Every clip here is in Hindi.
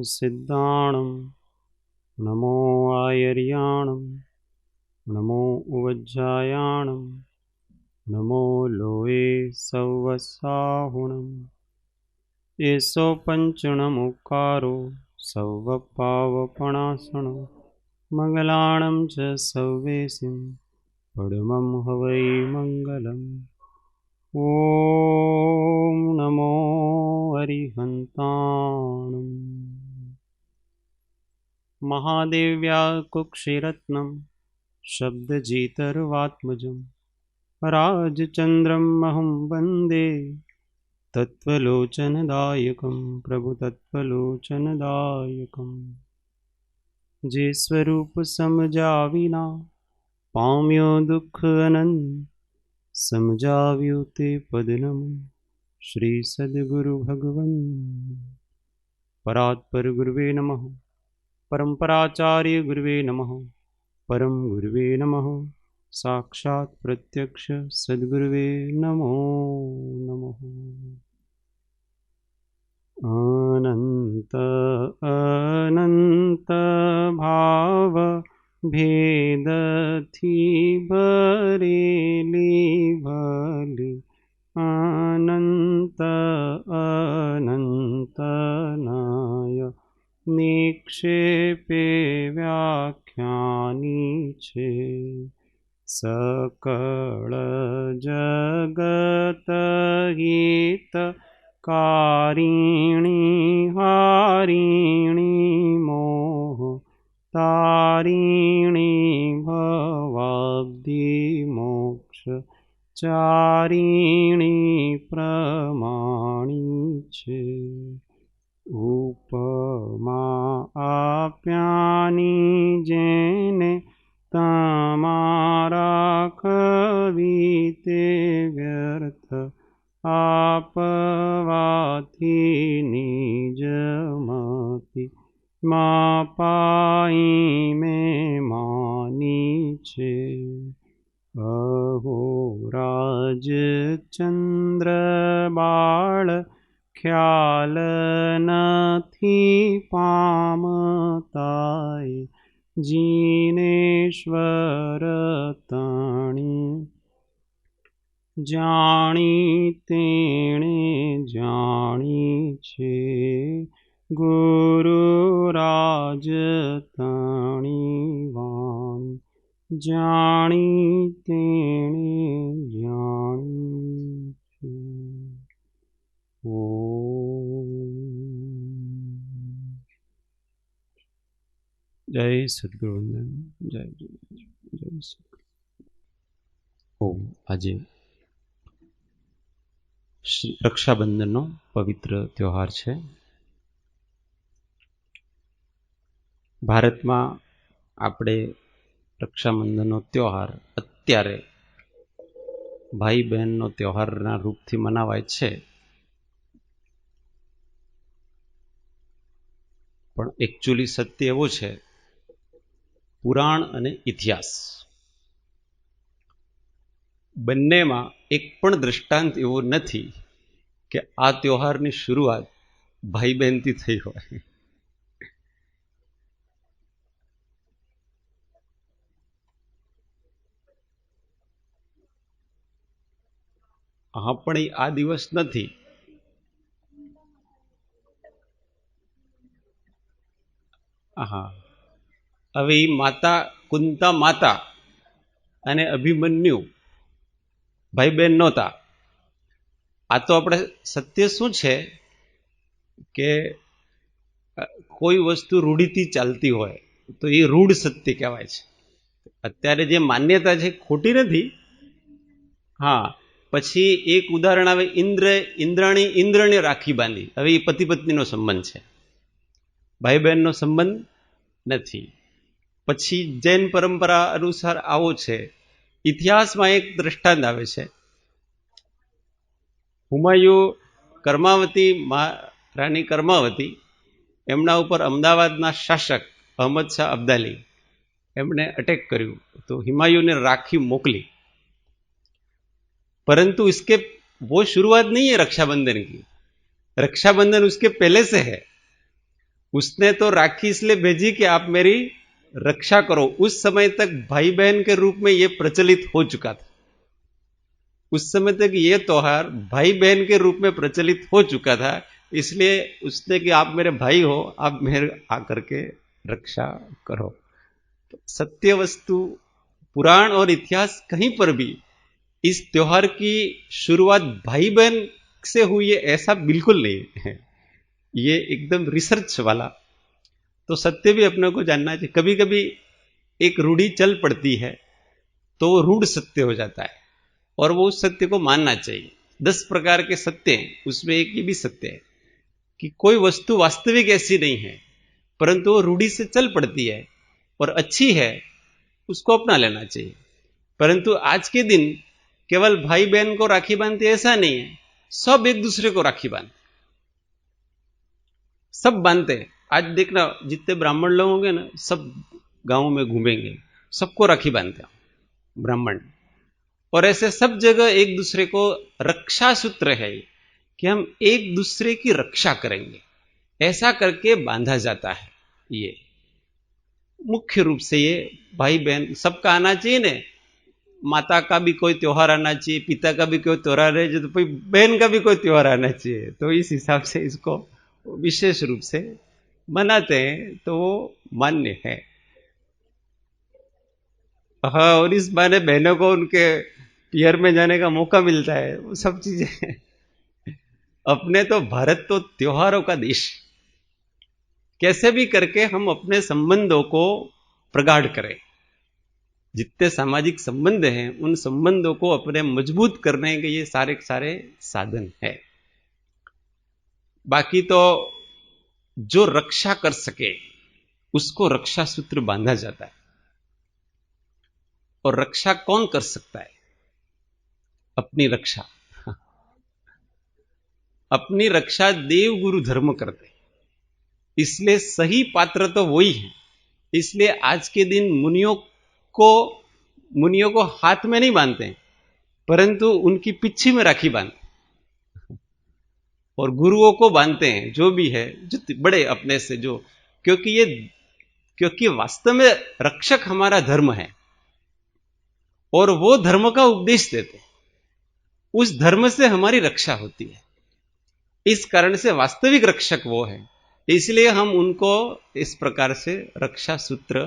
सिद्धाणं नमो आयर्याणं नमो उवज्जायाणं नमो लोये सौवसाहुणम् एषो पञ्चणमुकारो सौवपावपणासनो मङ्गलाणं च सौवेशिं पडमं हवै मङ्गलम् ॐ नमो अरिहन्ताणम् महादेव्या कुक्षिरत्नं शब्दजितर्वात्मजं राजचन्द्रम् अहं वन्दे तत्त्वलोचनदायकं प्रभुतत्त्वलोचनदायकं जे स्वरूप समजा विना पाम्यो दुःख अनंत समजाव्यो ते पदनम श्री सद्गुरु भगवन् परात्पर गुरुवे नमः परम्पराचार्य गुरुवे नमः परम गुरुवे नमः साक्षात् प्रत्यक्ष सद्गुरुवे नमो नमः। अनंत अनंत भाव भेदथी भरेली भली अनंत अनंत नाय निक्षेपे व्याख्यानी छे सकळ जगत हित कारिणी हारिणी मोह तारिणी भवाब्धि मोक्ष चारिणी प्रमाणी छे उपमा आप्यानी जेने तमारा कविते व्यर्थ आपवाथी निजमति मापाई में मानी छे अहो राजचंद्र बाळ ख्याल नथी पामताय जीनेश्वर ताणी जाणी तेणे जाणी छे गुरुराज ताणी वाणी जाणी तेणे जाणी छे। जय सद्गुरुवंदन जय जय जय सद्गुरु। ओम આજે રક્ષાબંધનનો પવિત્ર તહેવાર છે। ભારતમાં આપણે રક્ષાબંધનનો તહેવાર અત્યારે ભાઈ બહેનનો તહેવારના રૂપથી મનાવાય છે, પણ એકચ્યુઅલી સત્ય એવો છે, પુરાણ અને ઇતિહાસ બંનેમાં એક પણ દ્રષ્ટાંત એવો નથી કે આ તહેવારની શરૂઆત ભાઈ બહેનથી થઈ હોય। હા, પણ આ દિવસ નથી। હા, હવે એ માતા કુંતા માતા અને અભિમન્યુ ભાઈ બહેન નહોતા। આ તો આપણે સત્ય શું છે કે કોઈ વસ્તુ રૂઢિથી ચાલતી હોય તો એ રૂઢ સત્ય કહેવાય છે। અત્યારે જે માન્યતા છે ખોટી નથી। હા, પછી એક ઉદાહરણ આવે, ઇન્દ્રને રાખી બાંધી। હવે એ પતિ પત્નીનો સંબંધ છે, ભાઈ બહેનનો સંબંધ નથી। પછી જૈન પરંપરા અનુસાર આવો છે। ઇતિહાસમાં એક દ્રષ્ટાંત આવે છે, હુમાયુ કર્માવતી રાણી કર્માવતી એમના ઉપર અમદાવાદના શાસક અહમદ શાહ અબ્દાલી એમણે અટેક કર્યું, તો હુમાયુને રાખી મોકલી। परंतु इसके वो शुरुआत नहीं है रक्षाबंधन की, रक्षाबंधन उसके पहले से है। उसने तो राखी इसलिए भेजी कि आप मेरी रक्षा करो। उस समय तक भाई बहन के रूप में यह प्रचलित हो चुका था। उस समय तक ये त्योहार भाई बहन के रूप में प्रचलित हो चुका था। इसलिए उसने कि आप मेरे भाई हो, आप मेरे आकर के रक्षा करो। तो सत्य वस्तु, पुराण और इतिहास कहीं पर भी इस त्योहार की शुरुआत भाई बहन से हुई है ऐसा बिल्कुल नहीं है। ये एकदम रिसर्च वाला। तो सत्य भी अपने को जानना चाहिए। कभी कभी एक रूढ़ी चल पड़ती है तो वो रूढ़ सत्य हो जाता है और वो उस सत्य को मानना चाहिए। 10 प्रकार के सत्य हैं, उसमें एक ये भी सत्य है कि कोई वस्तु वास्तविक ऐसी नहीं है, परंतु वो रूढ़ी से चल पड़ती है और अच्छी है, उसको अपना लेना चाहिए। परंतु आज के दिन केवल भाई बहन को राखी बांधते ऐसा नहीं है, सब एक दूसरे को राखी बांधते, सब बांधते हैं। आज देखना जितने ब्राह्मण लोग होंगे ना, सब गांव में घूमेंगे, सबको राखी बांधते हैं ब्राह्मण। और ऐसे सब जगह एक दूसरे को रक्षा सूत्र है कि हम एक दूसरे की रक्षा करेंगे, ऐसा करके बांधा जाता है। ये मुख्य रूप से ये भाई बहन सबका आना चाहिए ना। माता का भी कोई त्योहार आना चाहिए, पिता का भी कोई त्योहार है, जो तो बहन का भी कोई त्योहार आना चाहिए। तो इस हिसाब से इसको विशेष रूप से मनाते हैं, तो वो मान्य है। हाँ, और इस बहाने बहनों को उनके पियर में जाने का मौका मिलता है, वो सब चीजें। अपने तो भारत तो त्योहारों का देश। कैसे भी करके हम अपने संबंधों को प्रगाढ़ करें। जितने सामाजिक संबंध हैं उन संबंधों को अपने मजबूत करने के ये सारे सारे साधन है। बाकी तो जो रक्षा कर सके उसको रक्षा सूत्र बांधा जाता है। और रक्षा कौन कर सकता है? अपनी रक्षा। अपनी रक्षा देव गुरु धर्म करते, इसलिए सही पात्र तो वही है। इसलिए आज के दिन मुनियों को हाथ में नहीं बांधते हैं, परंतु उनकी पिच्छी में राखी बांधते और गुरुओं को बांधते हैं, जो भी है, जो बड़े अपने से जो, क्योंकि वास्तव में रक्षक हमारा धर्म है और वो धर्म का उपदेश देते हैं। उस धर्म से हमारी रक्षा होती है। इस कारण से वास्तविक रक्षक वो है। इसलिए हम उनको इस प्रकार से रक्षा सूत्र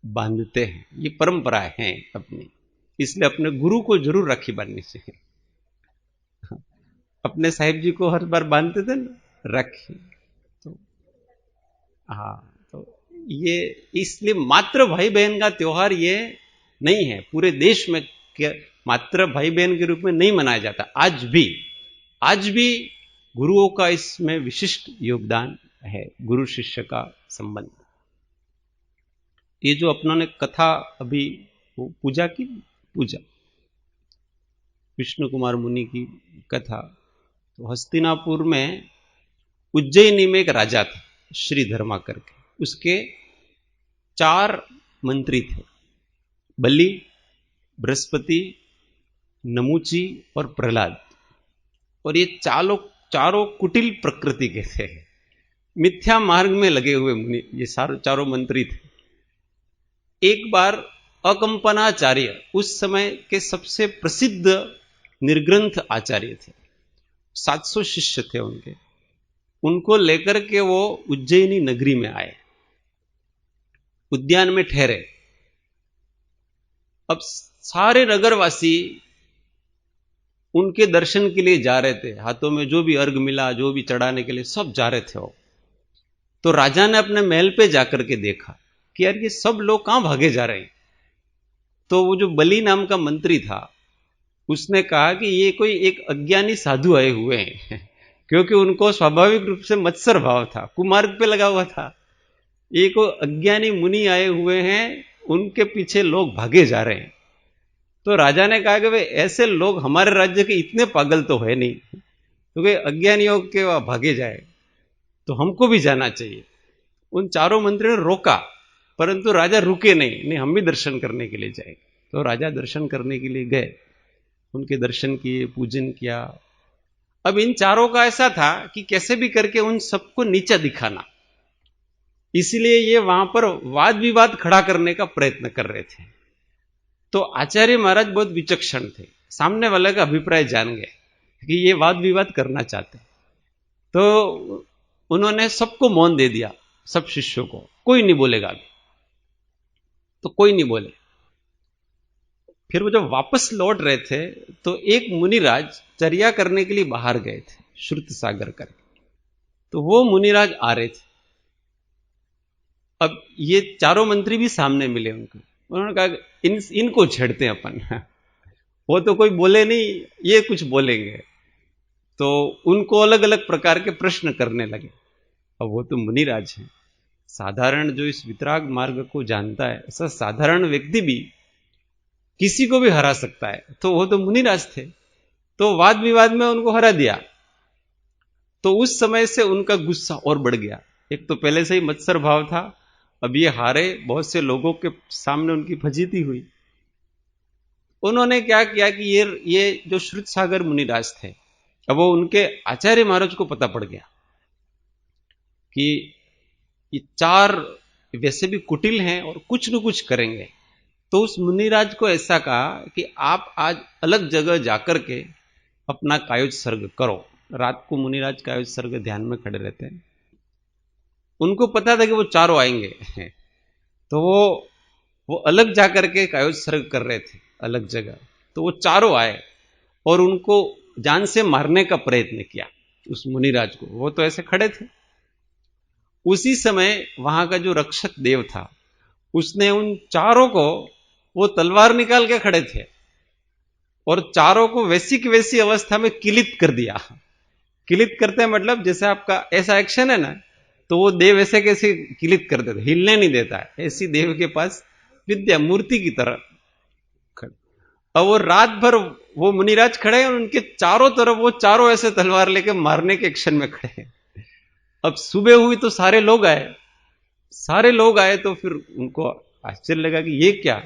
बांधते हैं। ये परंपरा है अपनी। इसलिए अपने गुरु को जरूर राखी बांधनी चाहिए। अपने साहिब जी को हर बार बांधते थे ना राखी। तो हाँ, तो ये इसलिए मात्र भाई बहन का त्योहार ये नहीं है। पूरे देश में मात्र भाई बहन के रूप में नहीं मनाया जाता। आज भी गुरुओं का इसमें विशिष्ट योगदान है। गुरु शिष्य का संबंध। ये जो अपनों ने कथा अभी पूजा विष्णु कुमार मुनि की कथा, तो हस्तिनापुर में उज्जैनी में एक राजा था श्रीधर्मा करके। उसके 4 मंत्री थे, बलि, बृहस्पति, नमूची और प्रहलाद। और ये चारों कुटिल प्रकृति के थे, मिथ्या मार्ग में लगे हुए मुनि। ये चारों मंत्री थे। एक बार अकंपनाचार्य, उस समय के सबसे प्रसिद्ध निर्ग्रंथ आचार्य थे, 700 शिष्य थे उनके, उनको लेकर के वो उज्जैनी नगरी में आए, उद्यान में ठहरे। अब सारे नगरवासी उनके दर्शन के लिए जा रहे थे। हाथों में जो भी अर्घ मिला, जो भी चढ़ाने के लिए सब जा रहे थे वो। तो राजा ने अपने महल पे जाकर के देखा कि यार ये सब लोग कहां भागे जा रहे हैं। तो वो जो बलि नाम का मंत्री था, उसने कहा कि ये कोई एक अज्ञानी साधु आए हुए हैं, क्योंकि उनको स्वाभाविक रूप से मत्सर भाव था, कुमार्ग पे लगा हुआ था। ये कोई अज्ञानी मुनि आए हुए हैं, उनके पीछे लोग भागे जा रहे हैं। तो राजा ने कहा कि भाई ऐसे लोग हमारे राज्य के इतने पागल तो है नहीं, तो कोई अज्ञानियों के वहां भागे जाए, तो हमको भी जाना चाहिए। उन चारों मंत्रियों ने रोका, परंतु राजा रुके नहीं, हम भी दर्शन करने के लिए जाएंगे। तो राजा दर्शन करने के लिए गए, उनके दर्शन किए, पूजन किया। अब इन चारों का ऐसा था कि कैसे भी करके उन सबको नीचा दिखाना, इसलिए ये वहां पर वाद विवाद खड़ा करने का प्रयत्न कर रहे थे। तो आचार्य महाराज बहुत विचक्षण थे, सामने वाले का अभिप्राय जान गए कि ये वाद विवाद करना चाहते, तो उन्होंने सबको मौन दे दिया, सब शिष्यों को, कोई नहीं बोलेगा अभी। तो कोई नहीं बोले। फिर वो जब वापस लौट रहे थे तो एक मुनिराज चर्या करने के लिए बाहर गए थे, श्रुत सागर करके। तो वो मुनिराज आ रहे थे। अब ये चारों मंत्री भी सामने मिले उनको। उन्होंने कहा इनको छेड़ते हैं अपन वो तो कोई बोले नहीं, ये कुछ बोलेंगे। तो उनको अलग अलग प्रकार के प्रश्न करने लगे। अब वो तो मुनिराज हैं, साधारण जो इस वितराग मार्ग को जानता है, ऐसा साधारण व्यक्ति भी किसी को भी हरा सकता है। तो वो तो मुनिराज थे, तो वाद विवाद में उनको हरा दिया। तो उस समय से उनका गुस्सा और बढ़ गया। एक तो पहले से ही मत्सर भाव था, अब ये हारे, बहुत से लोगों के सामने उनकी फजीती हुई। उन्होंने क्या किया कि ये जो श्रुत सागर मुनिराज थे, अब वो उनके आचार्य महाराज को पता पड़ गया कि ये चार वैसे भी कुटिल हैं और कुछ न कुछ करेंगे। तो उस मुनिराज को ऐसा कहा कि आप आज अलग जगह जाकर के अपना कायोज सर्ग करो। रात को मुनिराज कायोज सर्ग ध्यान में खड़े रहते हैं। उनको पता था कि वो चारों आएंगे तो वो अलग जाकर के कायोज सर्ग कर रहे थे अलग जगह। तो वो चारों आए और उनको जान से मारने का प्रयत्न किया उस मुनिराज को। वो तो ऐसे खड़े थे। उसी समय वहां का जो रक्षक देव था, उसने उन चारों को, वो तलवार निकाल के खड़े थे और चारों को वैसी की वैसी अवस्था में किलित कर दिया। किलित करते हैं मतलब जैसे आपका ऐसा एक्शन है ना, तो वो देव ऐसे कैसे किलित कर देता, हिलने नहीं देता है, ऐसी देव के पास विद्या, मूर्ति की तरह। अब वो रात भर वो मुनिराज खड़े हैं और उनके चारों तरफ वो चारों ऐसे तलवार लेके मारने के एक्शन में खड़े हैं। अब सुबह हुई तो सारे लोग आए तो फिर उनको आश्चर्य लगा कि ये क्या।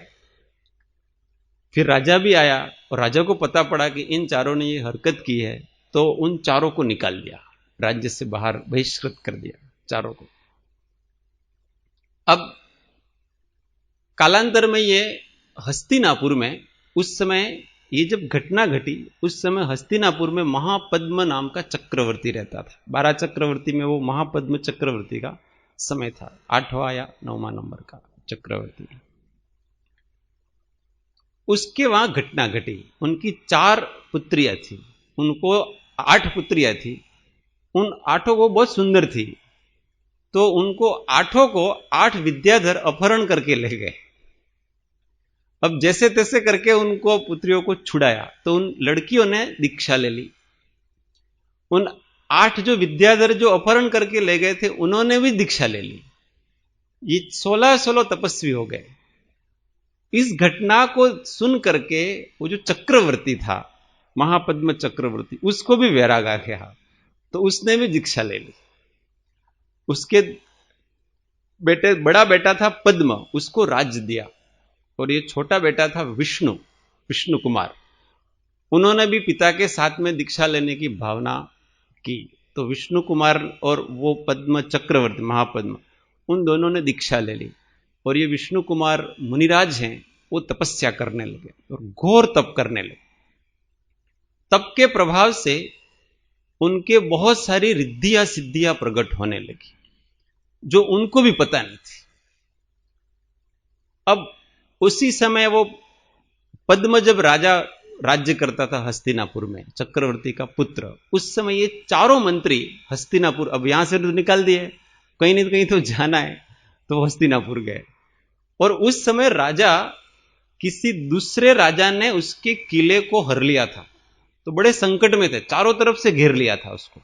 फिर राजा भी आया और राजा को पता पड़ा कि इन चारों ने ये हरकत की है, तो उन चारों को निकाल दिया, राज्य से बाहर बहिष्कृत कर दिया चारों को। अब कालांतर में ये हस्तिनापुर में, उस समय ये जब घटना घटी, उस समय हस्तिनापुर में महापद्म नाम का चक्रवर्ती रहता था। 12 चक्रवर्ती में वो महापद्म चक्रवर्ती का समय था, 8वां या 9वां नंबर का चक्रवर्ती। उसके वहां घटना घटी। उनकी 4 पुत्रियां थी, उनको 8 पुत्रियां थी। उन 8 को बहुत सुंदर थी, तो उनको 8 को 8 विद्याधर अपहरण करके ले गए। अब जैसे तैसे करके उनको पुत्रियों को छुड़ाया, तो उन लड़कियों ने दीक्षा ले ली। उन 8 जो विद्याधर जो अपहरण करके ले गए थे, उन्होंने भी दीक्षा ले ली। ये 16 तपस्वी हो गए। इस घटना को सुन करके वो जो चक्रवर्ती था, महापद्म चक्रवर्ती, उसको भी वैराग आ गया, तो उसने भी दीक्षा ले ली। उसके बेटे, बड़ा बेटा था पद्म, उसको राज्य दिया, और ये छोटा बेटा था विष्णु कुमार, उन्होंने भी पिता के साथ में दीक्षा लेने की भावना की। तो विष्णु कुमार और वो पद्म चक्रवर्ती महापद्म, उन दोनों ने दीक्षा ले ली। और ये विष्णु कुमार मुनिराज हैं, वो तपस्या करने लगे और घोर तप करने लगे। तप के प्रभाव से उनके बहुत सारी रिद्धियां सिद्धियां प्रकट होने लगी, जो उनको भी पता नहीं थी। अब उसी समय वो पद्म जब राजा राज्य करता था हस्तिनापुर में, चक्रवर्ती का पुत्र, उस समय ये चारों मंत्री हस्तिनापुर, अब यहां से तो निकाल दिए, कहीं नहीं कहीं तो जाना है, तो हस्तिनापुर गए। और उस समय राजा, किसी दूसरे राजा ने उसके किले को हर लिया था, तो बड़े संकट में थे, चारों तरफ से घेर लिया था उसको।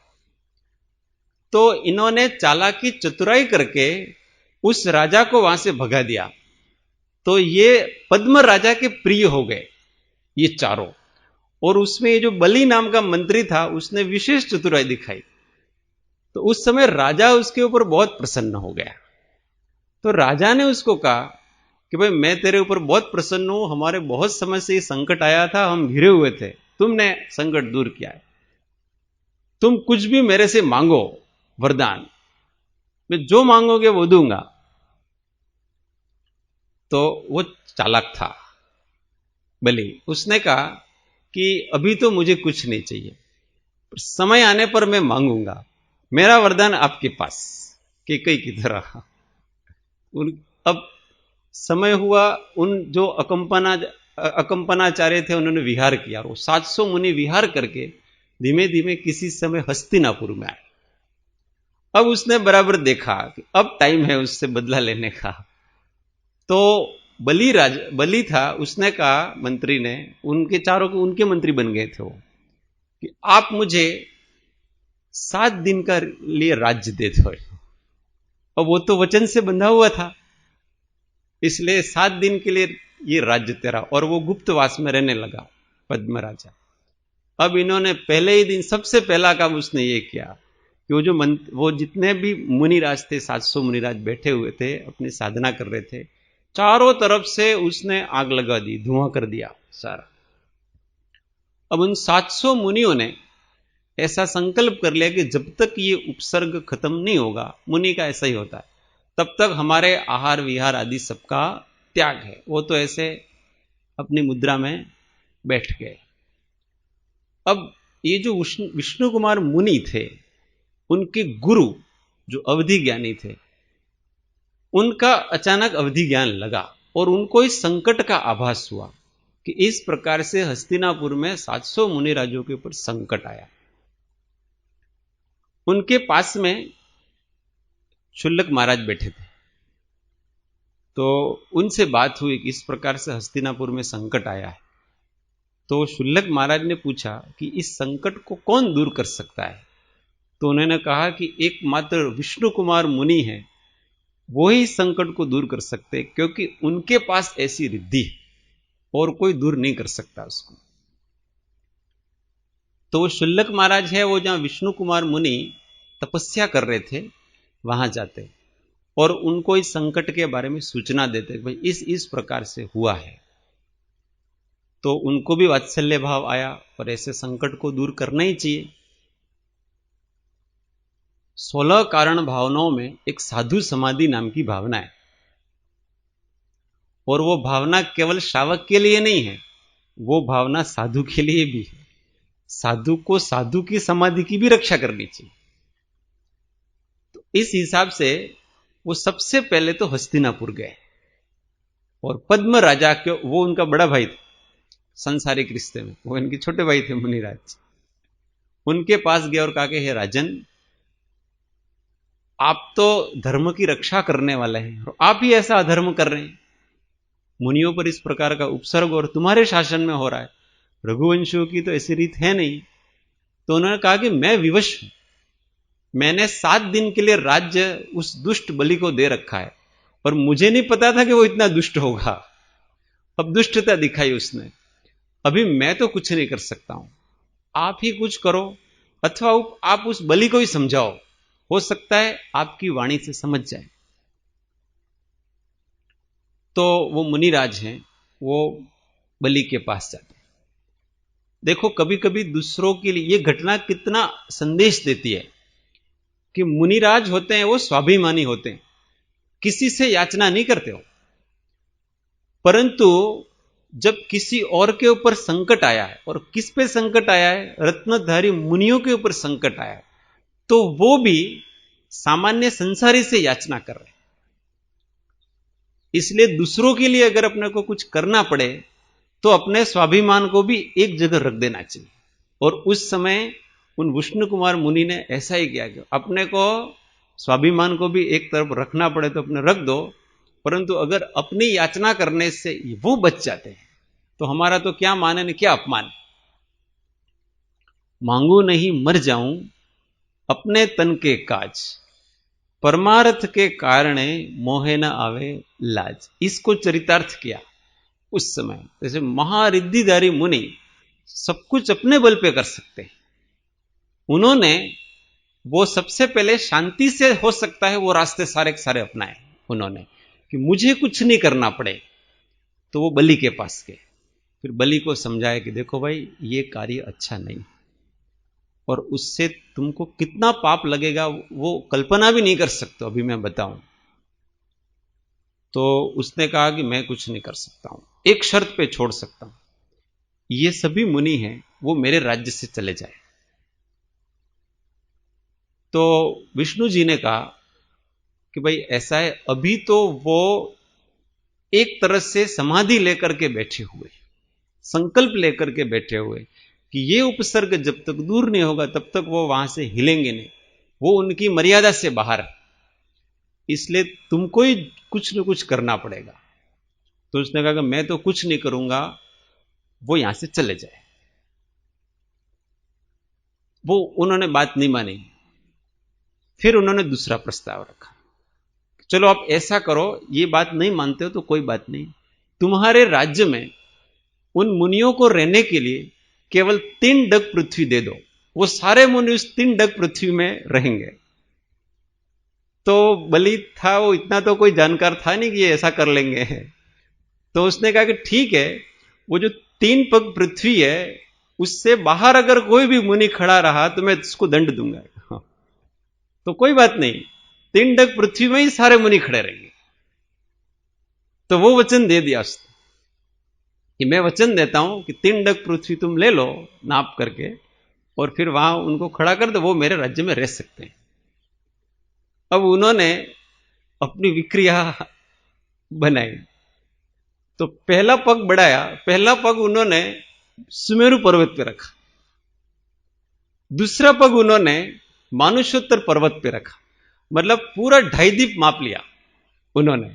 तो इन्होंने चालाकी चतुराई करके उस राजा को वहां से भगा दिया। तो ये पद्म राजा के प्रिय हो गए ये चारों। और उसमें ये जो बलि नाम का मंत्री था, उसने विशेष चतुराई दिखाई। तो उस समय राजा उसके ऊपर बहुत प्रसन्न हो गया। तो राजा ने उसको कहा कि भाई, मैं तेरे ऊपर बहुत प्रसन्न हूं, हमारे बहुत समय से ये संकट आया था, हम घिरे हुए थे, तुमने संकट दूर किया है, तुम कुछ भी मेरे से मांगो वरदान, मैं जो मांगोगे वो दूंगा। तो वो चालाक था बलि। उसने कहा कि अभी तो मुझे कुछ नहीं चाहिए, पर समय आने पर मैं मांगूंगा, मेरा वरदान आपके पास। केकई की तरह अब समय हुआ, उन जो अकंपनाचार्य थे उन्होंने विहार किया, वो 700 मुनि विहार करके धीमे धीमे किसी समय हस्तिनापुर में आए। अब उसने बराबर देखा कि अब टाइम है उससे बदला लेने का। तो बलि था, उसने कहा, मंत्री ने, उनके चारों को उनके मंत्री बन गए थे वो, कि आप मुझे 7 दिन का लिए राज्य दे दो। और वो तो वचन से बंधा हुआ था, इसलिए 7 दिन के लिए ये राज्य तेरा। और वो गुप्तवास में रहने लगा पद्म राजा। अब इन्होंने पहले ही दिन सबसे पहला काम उसने ये किया कि वो जितने भी मुनिराज थे, 700 मुनिराज बैठे हुए थे, अपनी साधना कर रहे थे, चारों तरफ से उसने आग लगा दी, धुआं कर दिया सारा। अब उन 700 मुनियों ने ऐसा संकल्प कर लिया कि जब तक ये उपसर्ग खत्म नहीं होगा, मुनि का ऐसा ही होता है, तब तक हमारे आहार विहार आदि सबका त्याग है। वो तो ऐसे अपनी मुद्रा में बैठ गए। अब ये जो विष्णु कुमार मुनि थे, उनके गुरु जो अवधि ज्ञानी थे, उनका अचानक अवधि ज्ञान लगा और उनको इस संकट का आभास हुआ कि इस प्रकार से हस्तिनापुर में 700 मुनिराजों के ऊपर संकट आया। उनके पास में शुल्लक महाराज बैठे थे, तो उनसे बात हुई कि इस प्रकार से हस्तिनापुर में संकट आया है। तो शुल्लक महाराज ने पूछा कि इस संकट को कौन दूर कर सकता है। तो उन्होंने कहा कि एकमात्र विष्णु कुमार मुनि है, वो ही संकट को दूर कर सकते, क्योंकि उनके पास ऐसी रिद्धि है और कोई दूर नहीं कर सकता उसको। तो वो शुल्लक महाराज है, वो जहां विष्णु कुमार मुनि तपस्या कर रहे थे वहां जाते और उनको इस संकट के बारे में सूचना देते, भाई इस प्रकार से हुआ है। तो उनको भी वात्सल्य भाव आया और ऐसे संकट को दूर करना ही चाहिए। 16 कारण भावनाओं में एक साधु समाधि नाम की भावना है, और वो भावना केवल श्रावक के लिए नहीं है, वो भावना साधु के लिए भी है। साधु को साधु की समाधि की भी रक्षा करनी चाहिए। तो इस हिसाब से वो सबसे पहले तो हस्तिनापुर गए और पद्म राजा के, वो उनका बड़ा भाई था संसारिक रिश्ते में, वो इनके छोटे भाई थे मुनिराज, उनके पास गए और कहा कि हे राजन, आप तो धर्म की रक्षा करने वाले हैं और आप ही ऐसा अधर्म कर रहे हैं, मुनियों पर इस प्रकार का उपसर्ग और तुम्हारे शासन में हो रहा है, रघुवंशियों की तो ऐसी रीत है नहीं। तो उन्होंने कहा कि मैं विवश हूं, मैंने 7 दिन के लिए राज्य उस दुष्ट बलि को दे रखा है, और मुझे नहीं पता था कि वो इतना दुष्ट होगा। अब दुष्टता दिखाई उसने। अभी मैं तो कुछ नहीं कर सकता हूं, आप ही कुछ करो, अथवा आप उस बलि को ही समझाओ, हो सकता है आपकी वाणी से समझ जाए। तो वो मुनिराज हैं, वो बलि के पास जाते। देखो कभी कभी दूसरों के लिए ये घटना कितना संदेश देती है कि मुनिराज होते हैं वो स्वाभिमानी होते हैं, किसी से याचना नहीं करते हो, परंतु जब किसी और के ऊपर संकट आया है, और किस पे संकट आया है, रत्नधारी मुनियों के ऊपर संकट आया है, तो वो भी सामान्य संसारी से याचना कर रहे हैं। इसलिए दूसरों के लिए अगर अपने को कुछ करना पड़े तो अपने स्वाभिमान को भी एक जगह रख देना चाहिए। और उस समय उन विष्णु कुमार मुनि ने ऐसा ही किया कि अपने को स्वाभिमान को भी एक तरफ रखना पड़े तो अपने रख दो, परंतु अगर अपनी याचना करने से वो बच जाते हैं तो हमारा तो क्या मान है, क्या अपमान। मांगू नहीं मर जाऊं अपने तन के काज, परमार्थ के कारण मोहे न आवे लाज। इसको चरितार्थ किया उस समय। जैसे महारिद्धिधारी मुनि सब कुछ अपने बल पे कर सकते हैं, उन्होंने वो सबसे पहले शांति से हो सकता है वो रास्ते सारे सारे अपनाए उन्होंने, कि मुझे कुछ नहीं करना पड़े। तो वो बलि के पास गए, फिर बलि को समझाया कि देखो भाई ये कार्य अच्छा नहीं, और उससे तुमको कितना पाप लगेगा वो कल्पना भी नहीं कर सकते, अभी मैं बताऊं। तो उसने कहा कि मैं कुछ नहीं कर सकता हूं, एक शर्त पे छोड़ सकता हूं, ये सभी मुनि हैं वो मेरे राज्य से चले जाए। तो विष्णु जी ने कहा कि भाई ऐसा है, अभी तो वो एक तरह से समाधि लेकर के बैठे हुए, संकल्प लेकर के बैठे हुए कि ये उपसर्ग जब तक दूर नहीं होगा तब तक वो वहां से हिलेंगे नहीं, वो उनकी मर्यादा से बाहर है, इसलिए तुमको ही कुछ न कुछ करना पड़ेगा। तो उसने कहा कि मैं तो कुछ नहीं करूंगा, वो यहां से चले जाए। वो उन्होंने बात नहीं मानी। फिर उन्होंने दूसरा प्रस्ताव रखा, चलो आप ऐसा करो, ये बात नहीं मानते हो तो कोई बात नहीं, तुम्हारे राज्य में उन मुनियों को रहने के लिए केवल 3 डग पृथ्वी दे दो, वो सारे मुनि उस 3 डग पृथ्वी में रहेंगे। तो बलि था, वो इतना तो कोई जानकार था नहीं कि ये ऐसा कर लेंगे। तो उसने कहा कि ठीक है, वो जो 3 पग पृथ्वी है उससे बाहर अगर कोई भी मुनि खड़ा रहा तो मैं उसको दंड दूंगा। हाँ, तो कोई बात नहीं, 3 डग पृथ्वी में ही सारे मुनि खड़े रहेंगे। तो वो वचन दे दिया उसने कि मैं वचन देता हूं कि 3 डग पृथ्वी तुम ले लो नाप करके, और फिर वहां उनको खड़ा कर दो, वो मेरे राज्य में रह सकते हैं। अब उन्होंने अपनी विक्रिया बनाई। तो पहला पग बढ़ाया, पहला पग उन्होंने सुमेरु पर्वत पे रखा, दूसरा पग उन्होंने मानुषोत्तर पर्वत पे रखा, मतलब पूरा 2.5 दीप माप लिया उन्होंने।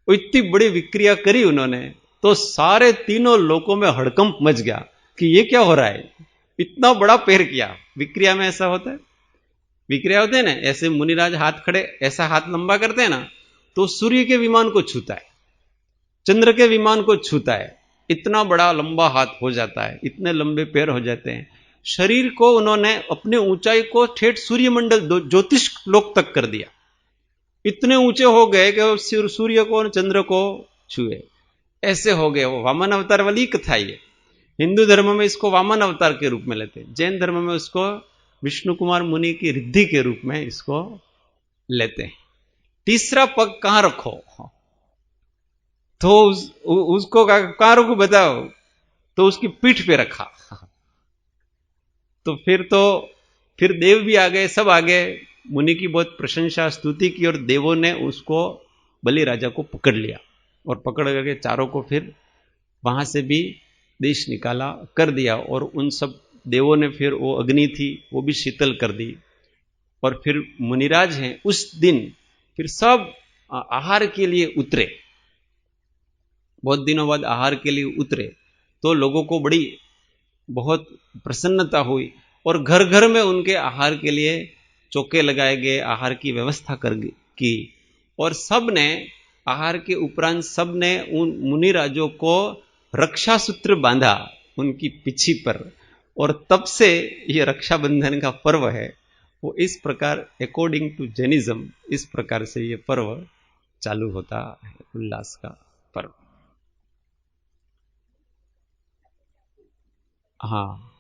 इतनी बड़ी विक्रिया करी उन्होंने, तो सारे तीनों लोकों में हड़कंप मच गया कि ये क्या हो रहा है, इतना बड़ा पैर किया। विक्रिया में ऐसा होता है, विक्रिया होते हैं ना, ऐसे मुनिराज हाथ खड़े ऐसा हाथ लंबा करते हैं ना, तो सूर्य के विमान को छूता है, चंद्र के विमान को छूता है, इतना बड़ा लंबा हाथ हो जाता है, इतने लंबे पैर हो जाते हैं। शरीर को उन्होंने अपने ऊंचाई को ठेठ सूर्यमंडल ज्योतिष लोक तक कर दिया, इतने ऊंचे हो गए कि सूर्य को और चंद्र को छुए, ऐसे हो गए। वो वामन अवतार वाली कथा ये, हिंदू धर्म में इसको वामन अवतार के रूप में लेते हैं, जैन धर्म में उसको विष्णु कुमार मुनि की रिद्धि के रूप में इसको लेते हैं। तीसरा पग कहां रखो, तो उसको कहां रखो बताओ, तो उसकी पीठ पे रखा। तो फिर देव भी आ गए, सब आ गए, मुनि की बहुत प्रशंसा स्तुति की, और देवों ने उसको बलि राजा को पकड़ लिया, और पकड़ करके चारों को फिर वहां से भी देश निकाला कर दिया। और उन सब देवों ने फिर वो अग्नि थी वो भी शीतल कर दी। और फिर मुनिराज हैं उस दिन फिर सब आहार के लिए उतरे, बहुत दिनों बाद आहार के लिए उतरे, तो लोगों को बड़ी बहुत प्रसन्नता हुई, और घर घर में उनके आहार के लिए चौके लगाए गए, आहार की व्यवस्था की। और सब ने आहार के उपरांत सब ने उन मुनिराजों को रक्षा सूत्र बांधा उनकी पीठी पर, और तब से ये रक्षाबंधन का पर्व है वो इस प्रकार अकॉर्डिंग टू जैनिज्म इस प्रकार से ये पर्व चालू होता है, उल्लास का पर्व। हाँ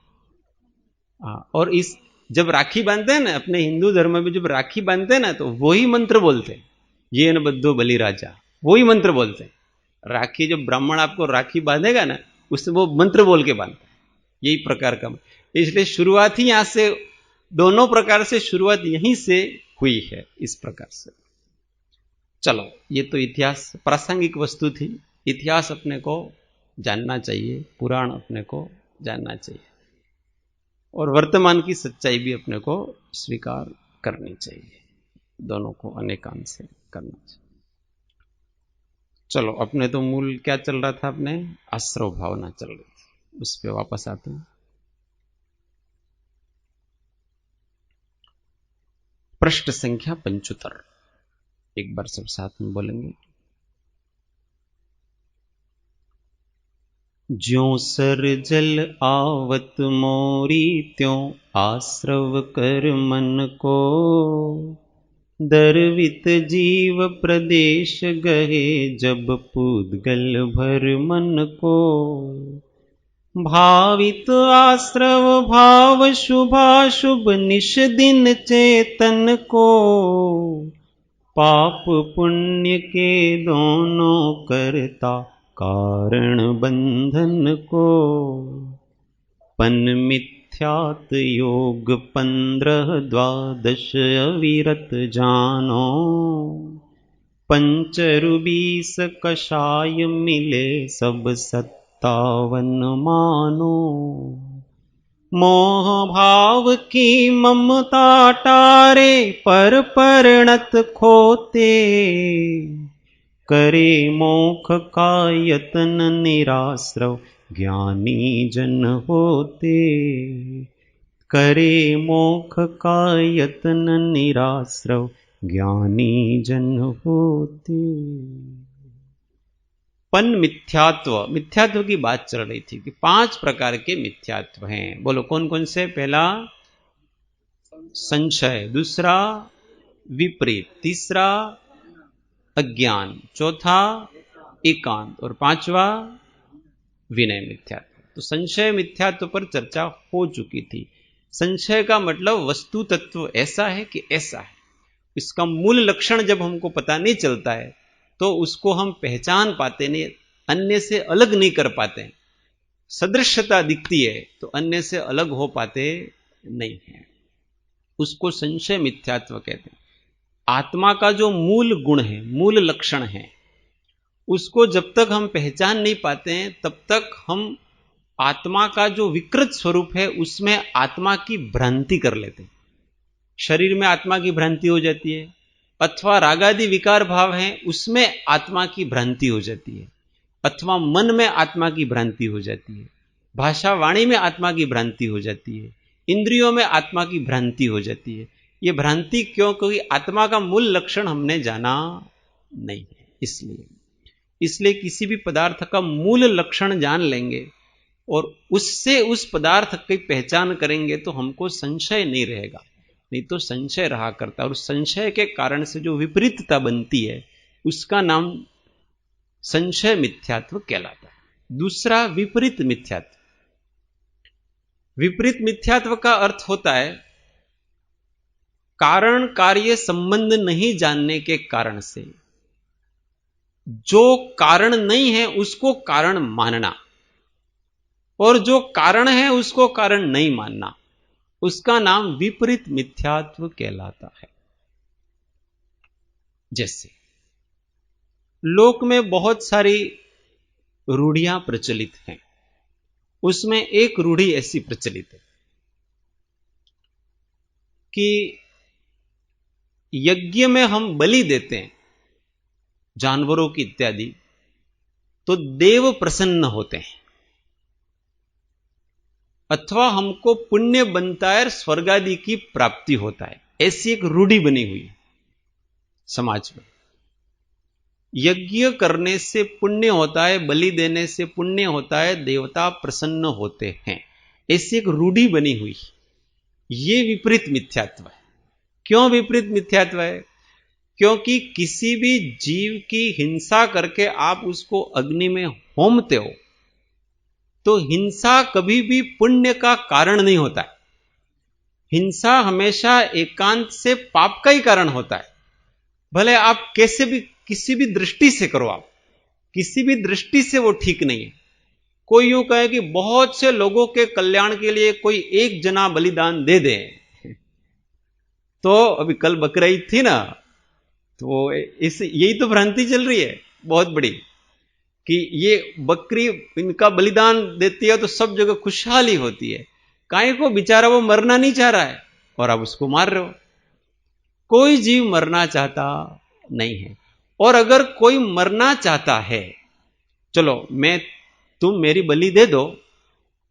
हाँ, और इस जब राखी बांधते हैं ना अपने हिंदू धर्म में, जब राखी बांधते हैं ना तो वही मंत्र बोलते हैं, ये न बद्धो बलि राजा, वही मंत्र बोलते हैं। राखी जब ब्राह्मण आपको राखी बांधेगा ना उससे वो मंत्र बोल के बांधता है, यही प्रकार का। इसलिए शुरुआत ही यहां से, दोनों प्रकार से शुरुआत यहीं से हुई है, इस प्रकार से। चलो, ये तो इतिहास प्रासंगिक वस्तु थी, इतिहास अपने को जानना चाहिए, पुराण अपने को जानना चाहिए, और वर्तमान की सच्चाई भी अपने को स्वीकार करनी चाहिए, दोनों को अनेकांत से करना चाहिए। चलो, अपने तो मूल क्या चल रहा था, अपने आश्रव भावना चल रही थी, उस पर वापस आते हैं। पृष्ठ संख्या 75, एक बार सब साथ में बोलेंगे। ज्यों सर जल आवत मोरी त्यों आश्रव कर मन को, दर्वित जीव प्रदेश गहे जब पूदगल भर मन को। भावित आश्रव भाव शुभाशुभ निश दिन चेतन को, पाप पुण्य के दोनों करता कारण बंधन को। पन मिथ्यात योग 15-12 अविरत जानो, पंचरु 20 कषाय मिले सब 57 मानो। मोह भाव की ममता टारे पर परिणत खोते, करे मोक्ष का यत्न निराश्रव ज्ञानी जन होते। करे मोक्ष का यत्न निराश्रव ज्ञानी जन होते। पन मिथ्यात्व, मिथ्यात्व की बात चल रही थी कि 5 प्रकार के मिथ्यात्व हैं। बोलो कौन कौन से? पहला संशय, दूसरा विपरीत, तीसरा अज्ञान, चौथा एकांत और 5वां विनय मिथ्यात्व। तो संशय मिथ्यात्व पर चर्चा हो चुकी थी। संशय का मतलब वस्तु तत्व ऐसा है कि ऐसा है, इसका मूल लक्षण जब हमको पता नहीं चलता है तो उसको हम पहचान पाते नहीं, अन्य से अलग नहीं कर पाते। सदृश्यता दिखती है तो अन्य से अलग हो पाते नहीं है, उसको संशय मिथ्यात्व कहते हैं। आत्मा का जो मूल गुण है, मूल लक्षण है, उसको जब तक हम पहचान नहीं पाते हैं तब तक हम आत्मा का जो विकृत स्वरूप है उसमें आत्मा की भ्रांति कर लेते हैं। शरीर में आत्मा की भ्रांति हो जाती है, अथवा रागादि विकार भाव हैं उसमें आत्मा की भ्रांति हो जाती है, अथवा मन में आत्मा की भ्रांति हो जाती है, भाषा वाणी में आत्मा की भ्रांति हो जाती है, इंद्रियों में आत्मा की भ्रांति हो जाती है। ये भ्रांति क्यों? क्योंकि आत्मा का मूल लक्षण हमने जाना नहीं है। इसलिए किसी भी पदार्थ का मूल लक्षण जान लेंगे और उससे उस पदार्थ की पहचान करेंगे तो हमको संशय नहीं रहेगा, नहीं तो संशय रहा करता है। और संशय के कारण से जो विपरीतता बनती है उसका नाम संशय मिथ्यात्व कहलाता है। दूसरा विपरीत मिथ्यात्व। विपरीत मिथ्यात्व का अर्थ होता है कारण कार्य संबंध नहीं जानने के कारण से जो कारण नहीं है उसको कारण मानना, और जो कारण है उसको कारण नहीं मानना, उसका नाम विपरीत मिथ्यात्व कहलाता है। जैसे लोक में बहुत सारी रूढ़ियां प्रचलित हैं, उसमें एक रूढ़ी ऐसी प्रचलित है कि यज्ञ में हम बलि देते हैं जानवरों की इत्यादि, तो देव प्रसन्न होते हैं, अथवा हमको पुण्य बनता है, स्वर्ग आदि की प्राप्ति होता है। ऐसी एक रूढ़ी बनी हुई है समाज में। यज्ञ करने से पुण्य होता है, बलि देने से पुण्य होता है, देवता प्रसन्न होते हैं, ऐसी एक रूढ़ी बनी हुई। ये विपरीत मिथ्यात्व है। क्यों विपरीत मिथ्यात्व है? क्योंकि किसी भी जीव की हिंसा करके आप उसको अग्नि में होमते हो तो हिंसा कभी भी पुण्य का कारण नहीं होता है। हिंसा हमेशा एकांत से पाप का ही कारण होता है। भले आप कैसे भी किसी भी दृष्टि से करो, आप किसी भी दृष्टि से वो ठीक नहीं है। कोई यूं कहे कि बहुत से लोगों के कल्याण के लिए कोई एक जना बलिदान दे दे, तो अभी कल बकरा ईद थी ना, तो यही तो भ्रांति चल रही है बहुत बड़ी कि ये बकरी इनका बलिदान देती है तो सब जगह खुशहाली होती है। काहे को? बेचारा वो मरना नहीं चाह रहा है और आप उसको मार रहे हो। कोई जीव मरना चाहता नहीं है, और अगर कोई मरना चाहता है, चलो तुम मेरी बलि दे दो,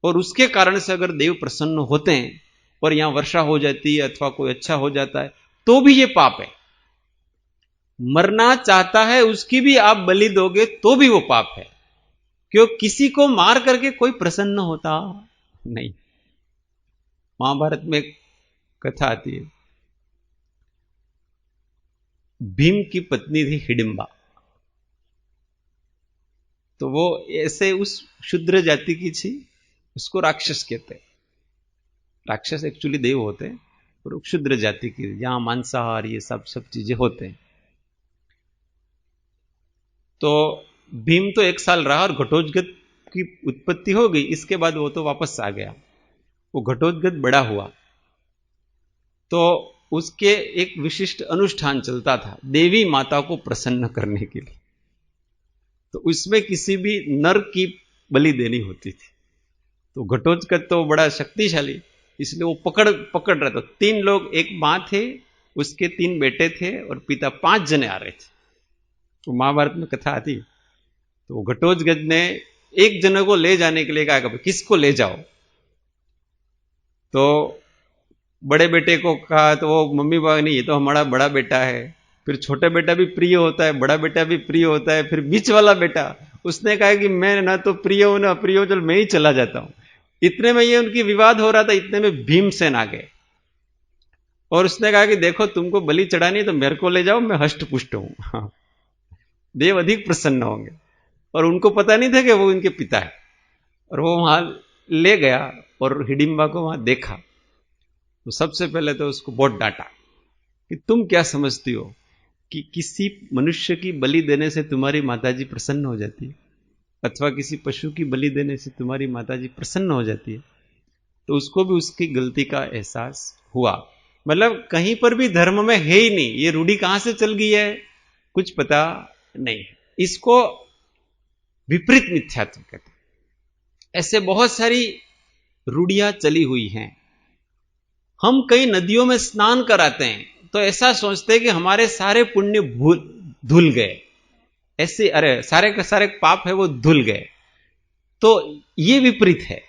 और उसके कारण से अगर देव प्रसन्न होते हैं और यहां वर्षा हो जाती है अथवा कोई अच्छा हो जाता है, तो भी ये पाप है। मरना चाहता है उसकी भी आप बलि दोगे तो भी वो पाप है। क्यों? किसी को मार करके कोई प्रसन्न होता नहीं। महाभारत में एक कथा आती है, भीम की पत्नी थी हिडिंबा, तो वो ऐसे उस शूद्र जाति की थी उसको राक्षस कहते हैं। राक्षस एक्चुअली देव होते हैं और क्षुद्र जाति की, यहां मांसाहार ये सब चीजें होते हैं। तो भीम तो 1 साल रहा और घटोत्कच की उत्पत्ति हो गई, इसके बाद वो तो वापस आ गया। वो घटोत्कच बड़ा हुआ तो उसके एक विशिष्ट अनुष्ठान चलता था देवी माता को प्रसन्न करने के लिए। तो उसमें किसी भी नर की बलि देनी होती थी। तो घटोत्कच तो बड़ा शक्तिशाली, इसलिए वो पकड़ रहा था। 3 लोग, एक मां थे, उसके 3 बेटे थे और पिता, 5 जने आ रहे थे। तो महाभारत में कथा आती। तो घटोत्कच ने एक जने को ले जाने के लिए कहा कि किसको ले जाओ। तो बड़े बेटे को कहा, तो वो मम्मी पापा नहीं, ये तो हमारा बड़ा बेटा है। फिर छोटा बेटा भी प्रिय होता है, बड़ा बेटा भी प्रिय होता है, फिर बीच वाला बेटा, उसने कहा कि मैं ना तो प्रिय हूं ना अप्रिय हूं, चल मैं ही चला जाता हूं। इतने में ये उनकी विवाद हो रहा था, इतने में भीमसेन आ गए और उसने कहा कि देखो तुमको बलि चढ़ानी है तो मेरे को ले जाओ, मैं हष्ट पुष्ट हूं। देव अधिक प्रसन्न होंगे। और उनको पता नहीं था कि वो उनके पिता है। और वो वहां ले गया और हिडिंबा को वहां देखा। तो सबसे पहले तो उसको बहुत डांटा कि तुम क्या समझती हो कि किसी मनुष्य की बलि देने से तुम्हारी माताजी प्रसन्न हो जाती है, अथवा किसी पशु की बलि देने से तुम्हारी माताजी प्रसन्न हो जाती है। तो उसको भी उसकी गलती का एहसास हुआ। मतलब कहीं पर भी धर्म में है ही नहीं, ये रूढ़ी कहां से चल गई है कुछ पता नहीं है। इसको विपरीत मिथ्यात्व कहते हैं। ऐसे बहुत सारी रूढ़ियां चली हुई हैं। हम कई नदियों में स्नान कराते हैं तो ऐसा सोचते हैं कि हमारे सारे पुण्य धुल गए, ऐसे, अरे सारे के सारे पाप है वो धुल गए। तो ये विपरीत है।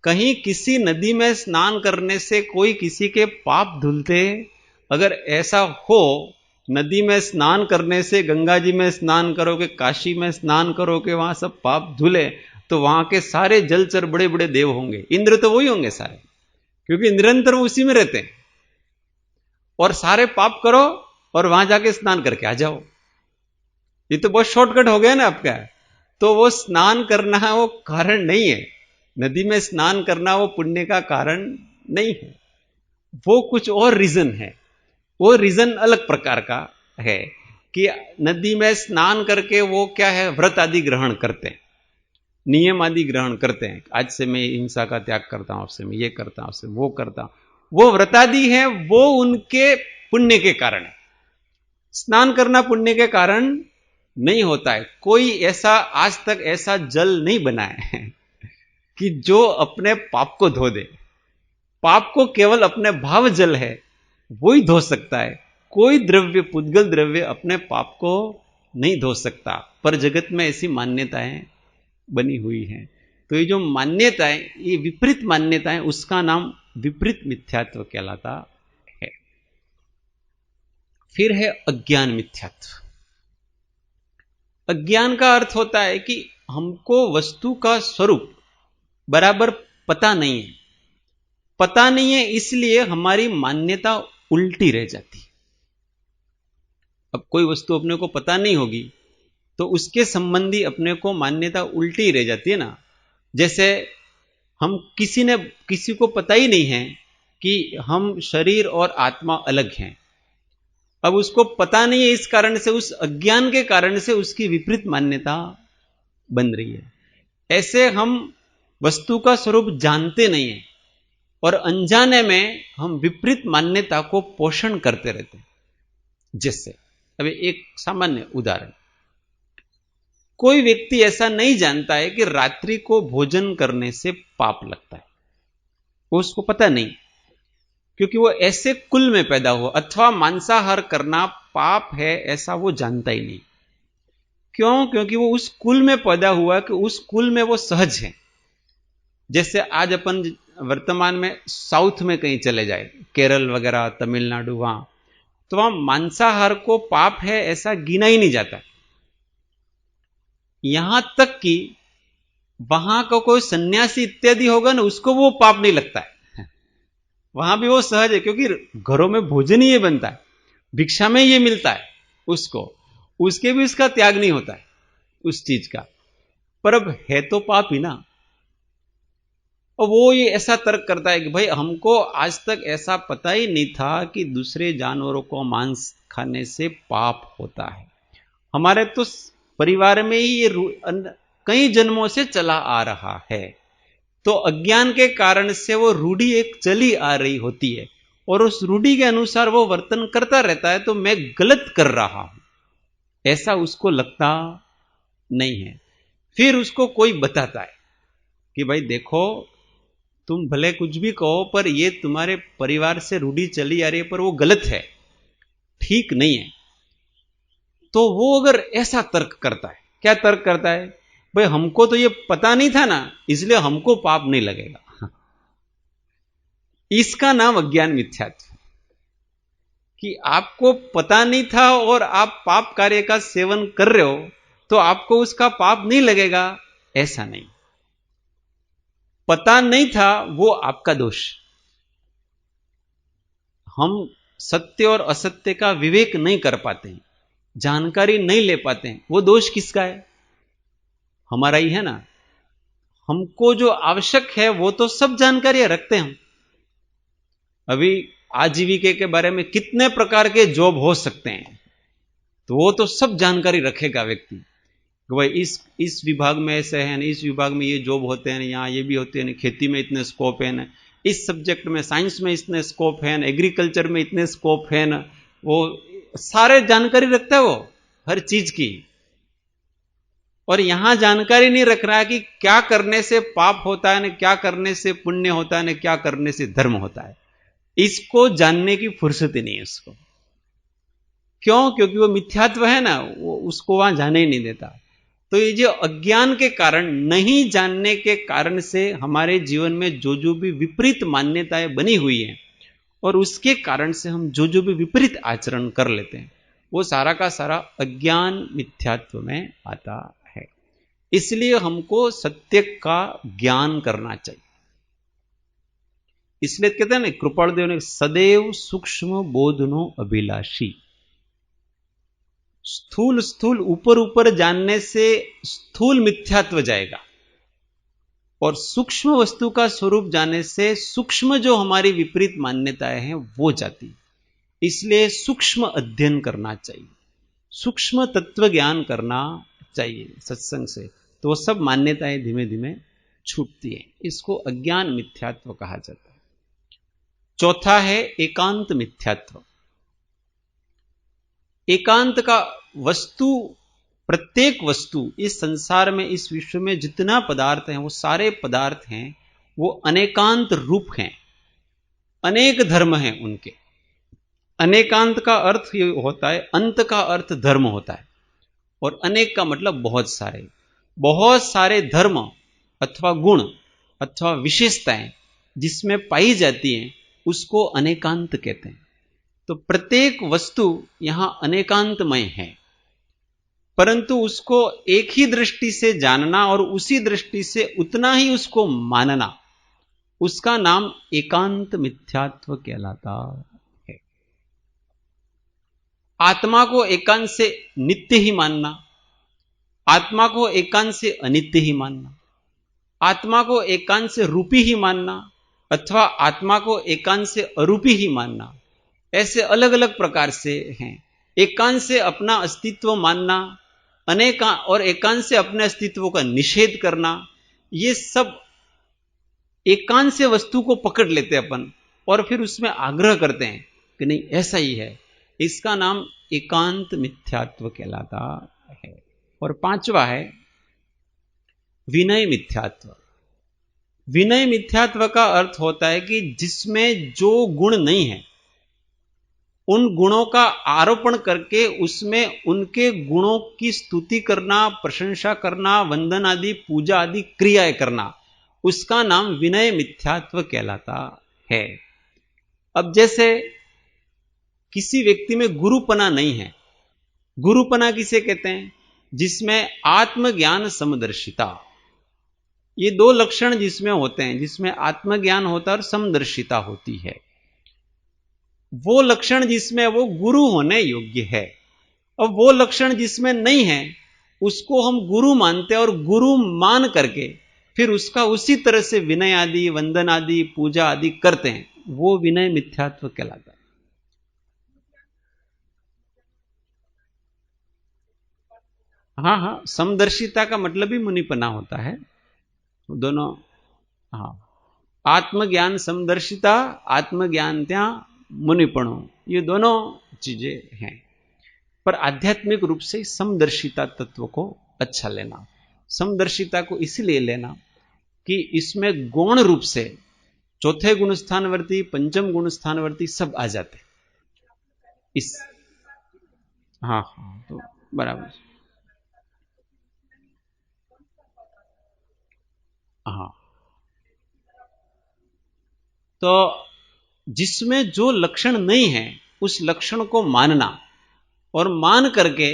कहीं किसी नदी में स्नान करने से कोई किसी के पाप धुलते? अगर ऐसा हो, नदी में स्नान करने से, गंगा जी में स्नान करोगे, काशी में स्नान करोगे, वहां सब पाप धुले, तो वहां के सारे जलचर बड़े बड़े देव होंगे। इंद्र तो वही होंगे सारे, क्योंकि निरंतर वो उसी में रहते हैं। और सारे पाप करो और वहां जाके स्नान करके आ जाओ। ये तो बहुत शॉर्टकट हो गया ना आपका। तो वो स्नान करना वो कारण नहीं है, नदी में स्नान करना वो पुण्य का कारण नहीं है, वो कुछ और रीजन है। वो रीजन अलग प्रकार का है कि नदी में स्नान करके वो क्या है, व्रत आदि ग्रहण करते हैं, नियम आदि ग्रहण करते हैं। आज से मैं हिंसा का त्याग करता हूं, आपसे मैं ये करता हूं, आपसे वो करता हूं। वो व्रतादि है, वो उनके पुण्य के कारण है। स्नान करना पुण्य के कारण नहीं होता है। कोई ऐसा आज तक ऐसा जल नहीं बना है कि जो अपने पाप को धो दे। पाप को केवल अपने भाव जल है वो ही धो सकता है। कोई द्रव्य, पुद्गल द्रव्य अपने पाप को नहीं धो सकता। पर जगत में ऐसी मान्यताएं बनी हुई हैं। तो ये जो मान्यताएं, ये विपरीत मान्यताएं, उसका नाम विपरीत मिथ्यात्व कहलाता है। फिर है अज्ञान मिथ्यात्व। अज्ञान का अर्थ होता है कि हमको वस्तु का स्वरूप बराबर पता नहीं है। पता नहीं है इसलिए हमारी मान्यता उल्टी रह जाती। अब कोई वस्तु अपने को पता नहीं होगी तो उसके संबंधी अपने को मान्यता उल्टी रह जाती है ना। जैसे हम किसी को पता ही नहीं है कि हम शरीर और आत्मा अलग हैं। अब उसको पता नहीं है, इस कारण से, उस अज्ञान के कारण से उसकी विपरीत मान्यता बन रही है। ऐसे हम वस्तु का स्वरूप जानते नहीं है और अनजाने में हम विपरीत मान्यता को पोषण करते रहते हैं। जैसे अभी एक सामान्य उदाहरण, कोई व्यक्ति ऐसा नहीं जानता है कि रात्रि को भोजन करने से पाप लगता है, वो उसको पता नहीं, क्योंकि वो ऐसे कुल में पैदा हुआ। अथवा मांसाहार करना पाप है ऐसा वो जानता ही नहीं। क्यों? क्योंकि वो उस कुल में पैदा हुआ कि उस कुल में वो सहज है। जैसे आज अपन वर्तमान में साउथ में कहीं चले जाए, केरल वगैरह, तमिलनाडु, वहां तो वहां मांसाहार को पाप है ऐसा गिना ही नहीं जाता। यहां तक कि वहां का कोई सन्यासी इत्यादि होगा ना, उसको वो पाप नहीं लगता है। वहां भी वो सहज है, क्योंकि घरों में भोजन ही ये बनता है, भिक्षा में ये मिलता है उसको, उसके भी उसका त्याग नहीं होता है उस चीज का। पर अब है तो पाप ही ना। और वो ये ऐसा तर्क करता है कि भाई हमको आज तक ऐसा पता ही नहीं था कि दूसरे जानवरों को मांस खाने से पाप होता है। हमारे तो परिवार में ही ये कई जन्मों से चला आ रहा है। तो अज्ञान के कारण से वो रूढ़ी एक चली आ रही होती है और उस रूढ़ी के अनुसार वो वर्तन करता रहता है, तो मैं गलत कर रहा हूं ऐसा उसको लगता नहीं है। फिर उसको कोई बताता है कि भाई देखो, तुम भले कुछ भी कहो पर ये तुम्हारे परिवार से रूढ़ी चली आ रही है, पर वो गलत है, ठीक नहीं है। तो वो अगर ऐसा तर्क करता है, क्या तर्क करता है, भाई हमको तो ये पता नहीं था ना, इसलिए हमको पाप नहीं लगेगा। इसका नाम अज्ञान मिथ्यात्व, कि आपको पता नहीं था और आप पाप कार्य का सेवन कर रहे हो तो आपको उसका पाप नहीं लगेगा, ऐसा नहीं। पता नहीं था वो आपका दोष। हम सत्य और असत्य का विवेक नहीं कर पाते हैं, जानकारी नहीं ले पाते हैं, वो दोष किसका है? हमारा ही है ना। हमको जो आवश्यक है वो तो सब जानकारियां रखते हैं हम। अभी आजीविके के बारे में कितने प्रकार के जॉब हो सकते हैं, तो वो तो सब जानकारी रखेगा व्यक्ति। भाई इस विभाग में ऐसे हैं, इस विभाग में ये जॉब होते हैं, यहाँ ये भी होते हैं, खेती में इतने स्कोप है ना, इस सब्जेक्ट में साइंस में इतने स्कोप है ना, एग्रीकल्चर में इतने स्कोप है ना, वो सारे जानकारी रखता है वो हर चीज की। और यहां जानकारी नहीं रख रहा है कि क्या करने से पाप होता है ना, क्या करने से पुण्य होता है ना, क्या करने से धर्म होता है। इसको जानने की फुर्सत ही नहीं है उसको। क्यों? क्योंकि वो मिथ्यात्व है ना, वो उसको वहां जाने ही नहीं देता। तो ये जो अज्ञान के कारण, नहीं जानने के कारण से हमारे जीवन में जो भी विपरीत मान्यताएं बनी हुई हैं और उसके कारण से हम जो भी विपरीत आचरण कर लेते हैं, वो सारा का सारा अज्ञान मिथ्यात्व में आता है। इसलिए हमको सत्य का ज्ञान करना चाहिए। इसलिए कहते हैं ना, कृपालदेव ने सदैव सूक्ष्म बोधनो अभिलाषी। स्थूल स्थूल ऊपर ऊपर जानने से स्थूल मिथ्यात्व जाएगा और सूक्ष्म वस्तु का स्वरूप जानने से सूक्ष्म जो हमारी विपरीत मान्यताएं हैं वो जाती। इसलिए सूक्ष्म अध्ययन करना चाहिए, सूक्ष्म तत्व ज्ञान करना चाहिए सत्संग से, तो वो सब मान्यताएं धीमे धीमे छूटती हैं। इसको अज्ञान मिथ्यात्व कहा जाता है। चौथा है एकांत मिथ्यात्व। एकांत का वस्तु, प्रत्येक वस्तु इस संसार में, इस विश्व में जितना पदार्थ हैं वो सारे पदार्थ हैं, वो अनेकांत रूप हैं, अनेक धर्म हैं उनके। अनेकांत का अर्थ ये होता है, अंत का अर्थ धर्म होता है, और अनेक का मतलब बहुत सारे। बहुत सारे धर्म अथवा गुण अथवा विशेषताएं जिसमें पाई जाती हैं उसको अनेकांत कहते हैं। तो प्रत्येक वस्तु यहां अनेकांतमय है, परंतु उसको एक ही दृष्टि से जानना और उसी दृष्टि से उतना ही उसको मानना, उसका नाम एकांत मिथ्यात्व कहलाता है। आत्मा को एकांत से नित्य ही मानना, आत्मा को एकांत से अनित्य ही मानना, आत्मा को एकांत से रूपी ही मानना अथवा आत्मा को एकांत से अरूपी ही मानना, ऐसे अलग अलग प्रकार से हैं। एकांत से अपना अस्तित्व मानना, और एकांत से अपने अस्तित्व का निषेध करना, ये सब एकांत से वस्तु को पकड़ लेते अपन और फिर उसमें आग्रह करते हैं कि नहीं ऐसा ही है। इसका नाम एकांत मिथ्यात्व कहलाता है। और पांचवा है विनय मिथ्यात्व। विनय मिथ्यात्व का अर्थ होता है कि जिसमें जो गुण नहीं है उन गुणों का आरोपण करके उसमें उनके गुणों की स्तुति करना, प्रशंसा करना, वंदन आदि पूजा आदि क्रियाएं करना, उसका नाम विनय मिथ्यात्व कहलाता है। अब जैसे किसी व्यक्ति में गुरुपना नहीं है, गुरुपना किसे कहते हैं? जिसमें आत्मज्ञान समदर्शिता, ये दो लक्षण जिसमें होते हैं, जिसमें आत्मज्ञान होता है और समदर्शिता होती है, वो लक्षण जिसमें वो गुरु होने योग्य है। अब वो लक्षण जिसमें नहीं है उसको हम गुरु मानते हैं और गुरु मान करके फिर उसका उसी तरह से विनय आदि, वंदन आदि, पूजा आदि करते हैं, वो विनय मिथ्यात्व कहलाता है। हाँ हाँ, समदर्शिता का मतलब ही मुनिपना होता है, दोनों। हाँ, आत्मज्ञान समदर्शिता, आत्मज्ञान त्या मुनिपणो, ये दोनों चीजें हैं। पर आध्यात्मिक रूप से समदर्शिता तत्व को अच्छा लेना, समदर्शिता को इसलिए लेना कि इसमें गौण रूप से चौथे गुण स्थानवर्ती, पंचम गुण स्थानवर्ती सब आ जाते इस। हाँ हाँ, तो बराबर। हाँ, तो जिसमें जो लक्षण नहीं है उस लक्षण को मानना, और मान करके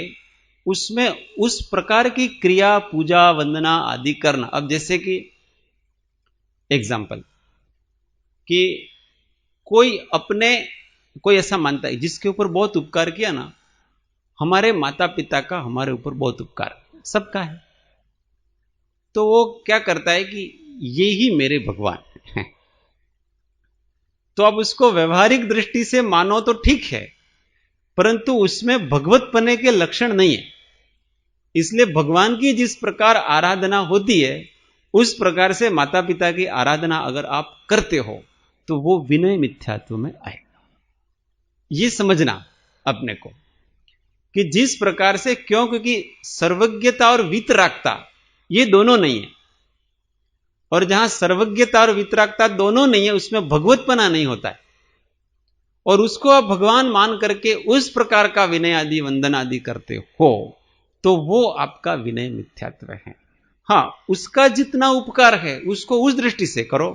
उसमें उस प्रकार की क्रिया, पूजा, वंदना आदि करना। अब जैसे कि एग्जाम्पल कि कोई अपने, कोई ऐसा मानता है जिसके ऊपर बहुत उपकार किया ना, हमारे माता पिता का हमारे ऊपर बहुत उपकार सबका है, तो वो क्या करता है कि ये ही मेरे भगवान हैं। तो अब उसको व्यवहारिक दृष्टि से मानो तो ठीक है, परंतु उसमें भगवत पने के लक्षण नहीं है। इसलिए भगवान की जिस प्रकार आराधना होती है उस प्रकार से माता पिता की आराधना अगर आप करते हो तो वो विनय मिथ्यात्व में आएगा। ये समझना अपने को कि जिस प्रकार से, क्यों, क्योंकि सर्वज्ञता और वितरागता ये दोनों नहीं है, और जहां सर्वज्ञता और वितरागता दोनों नहीं है उसमें भगवतपना नहीं होता है, और उसको आप भगवान मान करके उस प्रकार का विनय आदि, वंदन आदि करते हो तो वो आपका विनय मिथ्यात्व है। हां, उसका जितना उपकार है उसको उस दृष्टि से करो,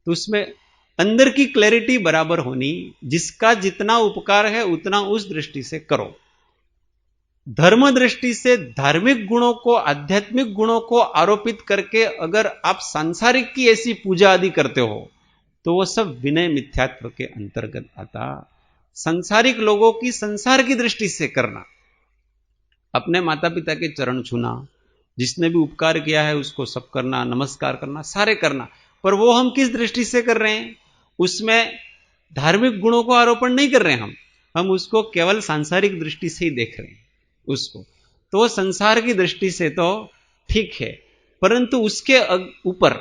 तो उसमें अंदर की क्लैरिटी बराबर होनी, जिसका जितना उपकार है उतना उस दृष्टि से करो। धर्म दृष्टि से धार्मिक गुणों को, आध्यात्मिक गुणों को आरोपित करके अगर आप सांसारिक की ऐसी पूजा आदि करते हो तो वो सब विनय मिथ्यात्व के अंतर्गत आता। संसारिक लोगों की संसार की दृष्टि से करना, अपने माता पिता के चरण छूना, जिसने भी उपकार किया है उसको सब करना, नमस्कार करना, सारे करना, पर वो हम किस दृष्टि से कर रहे हैं, उसमें धार्मिक गुणों को आरोपण नहीं कर रहे हैं हम उसको केवल सांसारिक दृष्टि से ही देख रहे हैं उसको। तो संसार की दृष्टि से तो ठीक है, परंतु उसके ऊपर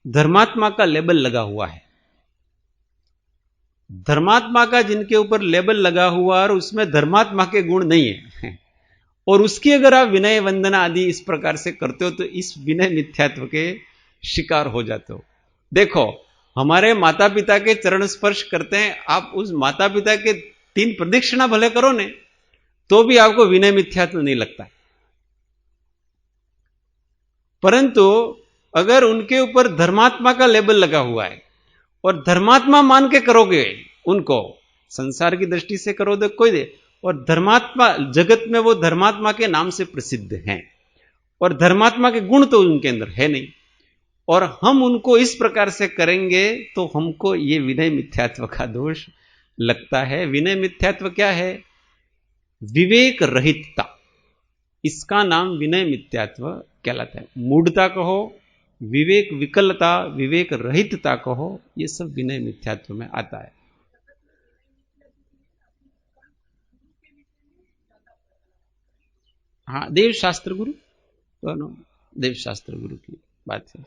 धर्मात्मा का लेबल लगा हुआ है। धर्मात्मा का जिनके ऊपर लेबल लगा हुआ और उसमें धर्मात्मा के गुण नहीं है, और उसकी अगर आप विनय वंदना आदि इस प्रकार से करते हो तो इस विनय मिथ्यात्व के शिकार हो जाते हो। देखो, हमारे माता पिता के चरण स्पर्श करते हैं, आप उस माता पिता के 3 प्रदक्षिणा भले करो ने तो भी आपको विनय मिथ्यात्व नहीं लगता, परंतु अगर उनके ऊपर धर्मात्मा का लेबल लगा हुआ है और धर्मात्मा मान के करोगे उनको, संसार की दृष्टि से करो तो कोई दे, और धर्मात्मा जगत में वो धर्मात्मा के नाम से प्रसिद्ध हैं और धर्मात्मा के गुण तो उनके अंदर है नहीं, और हम उनको इस प्रकार से करेंगे तो हमको ये विनय मिथ्यात्व का दोष लगता है। विनय मिथ्यात्व क्या है? विवेक रहितता, इसका नाम विनय मिथ्यात्व कहलाता है। मूढ़ता कहो, विवेक विकलता, विवेक रहितता कहो, ये सब विनय मिथ्यात्व में आता है। हाँ, देव शास्त्र गुरु, दोनों देव शास्त्र गुरु की बात है।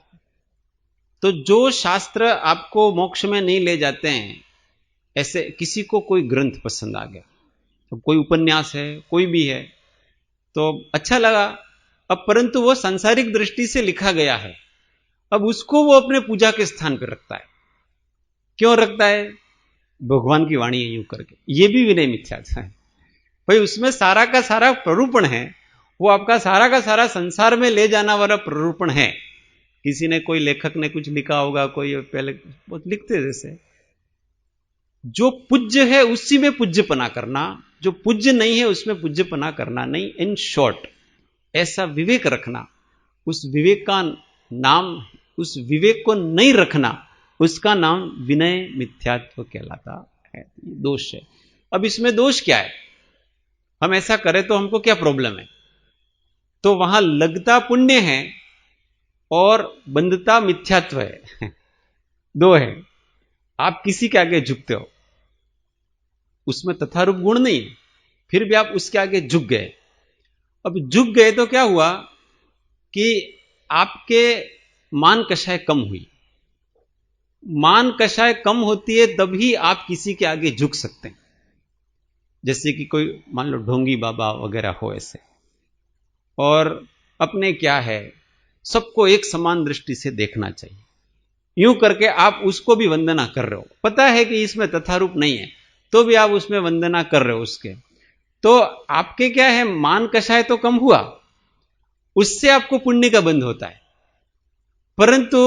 तो जो शास्त्र आपको मोक्ष में नहीं ले जाते हैं, ऐसे किसी को कोई ग्रंथ पसंद आ गया, तो कोई उपन्यास है, कोई भी है तो अच्छा लगा, अब परंतु वो सांसारिक दृष्टि से लिखा गया है, अब उसको वो अपने पूजा के स्थान पर रखता है। क्यों रखता है? भगवान की वाणी है यूं करके, ये भी विनय मिथ्यात्व है भाई। उसमें सारा का सारा प्ररूपण है, वो आपका सारा का सारा संसार में ले जाना वाला प्ररूपण है। किसी ने, कोई लेखक ने कुछ लिखा होगा, कोई पहले बहुत लिखते, जैसे जो पूज्य है उसी में पूज्यपना करना, जो पूज्य नहीं है उसमें पूज्यपना करना नहीं। इन शॉर्ट, ऐसा विवेक रखना, उस विवेक का नाम, उस विवेक को नहीं रखना, उसका नाम विनय मिथ्यात्व कहलाता है। दोष है। अब इसमें दोष क्या है? हम ऐसा करें तो हमको क्या प्रॉब्लम है? तो वहां लगता पुण्य है, और बंधता मिथ्यात्व है। दो है। आप किसी के आगे झुकते हो, उसमें तथारूप गुण नहीं है, फिर भी आप उसके आगे झुक गए। अब झुक गए तो क्या हुआ कि आपके मान कषाय कम हुई। मान कषाय कम होती है तभी आप किसी के आगे झुक सकते हैं। जैसे कि कोई मान लो ढोंगी बाबा वगैरह हो ऐसे, और अपने क्या है, सबको एक समान दृष्टि से देखना चाहिए, यूं करके आप उसको भी वंदना कर रहे हो, पता है कि इसमें तथारूप नहीं है, तो भी आप उसमें वंदना कर रहे हो उसके, तो आपके क्या है, मान कषाय तो कम हुआ, उससे आपको पुण्य का बंध होता है। परंतु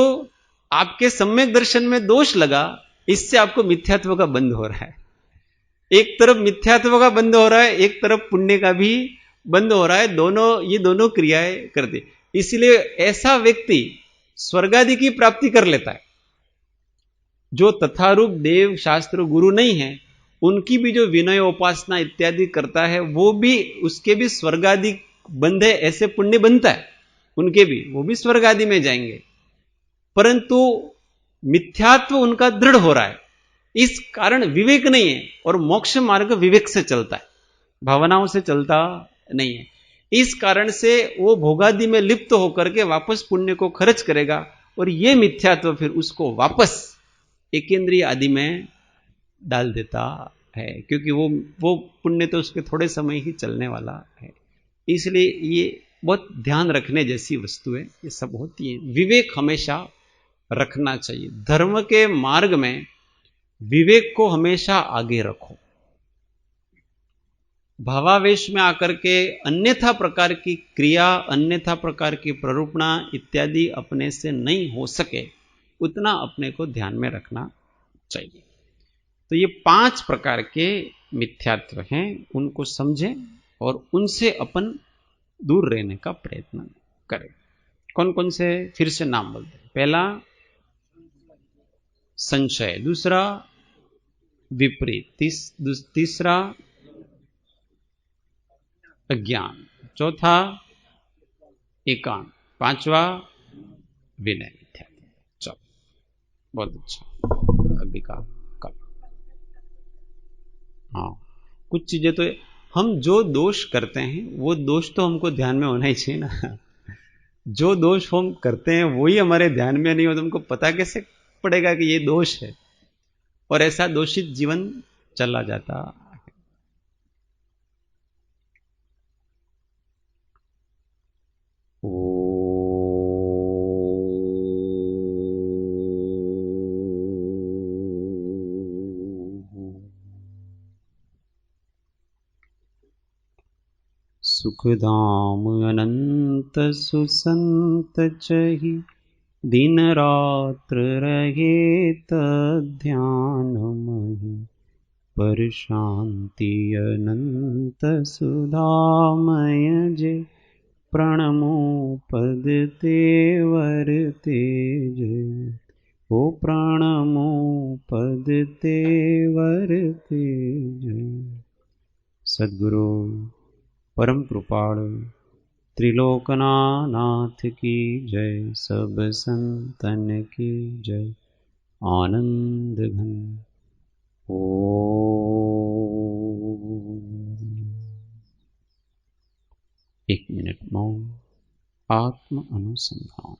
आपके सम्यक दर्शन में दोष लगा, इससे आपको मिथ्यात्व का बंध हो रहा है। एक तरफ मिथ्यात्व का बंध हो रहा है, एक तरफ पुण्य का भी बंध हो रहा है, दोनों ये दोनों क्रियाएं करते। इसलिए ऐसा व्यक्ति स्वर्गादि की प्राप्ति कर लेता है। जो तथारूप देव शास्त्र गुरु नहीं है, उनकी भी जो विनय उपासना इत्यादि करता है, वो भी, उसके भी स्वर्गादि बंधे ऐसे पुण्य बनता है, उनके भी, वो भी स्वर्गादि में जाएंगे। परंतु मिथ्यात्व उनका दृढ़ हो रहा है, इस कारण विवेक नहीं है, और मोक्ष मार्ग विवेक से चलता है, भावनाओं से चलता नहीं है। इस कारण से वो भोगादि में लिप्त होकर के वापस पुण्य को खर्च करेगा, और ये मिथ्यात्व फिर उसको वापस एकेंद्रीय आदि में डाल देता है, क्योंकि वो पुण्य तो उसके थोड़े समय ही चलने वाला है। इसलिए ये बहुत ध्यान रखने जैसी वस्तु है, ये सब होती है। विवेक हमेशा रखना चाहिए, धर्म के मार्ग में विवेक को हमेशा आगे रखो। भावावेश में आकर के अन्यथा प्रकार की क्रिया, अन्यथा प्रकार की प्ररूपणा इत्यादि अपने से नहीं हो सके, उतना अपने को ध्यान में रखना चाहिए। तो ये 5 प्रकार के मिथ्यात्व हैं, उनको समझें और उनसे अपन दूर रहने का प्रयत्न करें। कौन कौन से, फिर से नाम बोलते हैं। पहला संशय, दूसरा विपरीत, तीसरा अज्ञान, चौथा एकांत, पांचवा विनय इत्यादि। चलो, बहुत अच्छा। अभी का कल, हाँ, कुछ चीजें तो हम जो दोष करते हैं वो दोष तो हमको ध्यान में होना ही चाहिए ना। जो दोष हम करते हैं वही हमारे ध्यान में नहीं हो तो हमको पता कैसे पड़ेगा कि ये दोष है, और ऐसा दोषित जीवन चला जाता। सुखधाम अनंत सुसंत चहि, दिन रात्र रहे तध्यान महि, पर शांति अनंत सुधामय जे, प्रणमो पद तेवर तेज, ओ प्रणमो पद तेवर तेज। सद्गुरु परम कृपाणु त्रिलोकनाथ की जय, सब संतन की जय। आनंद घन ओम। 1 मिनट मौन, आत्म अनुसंधान।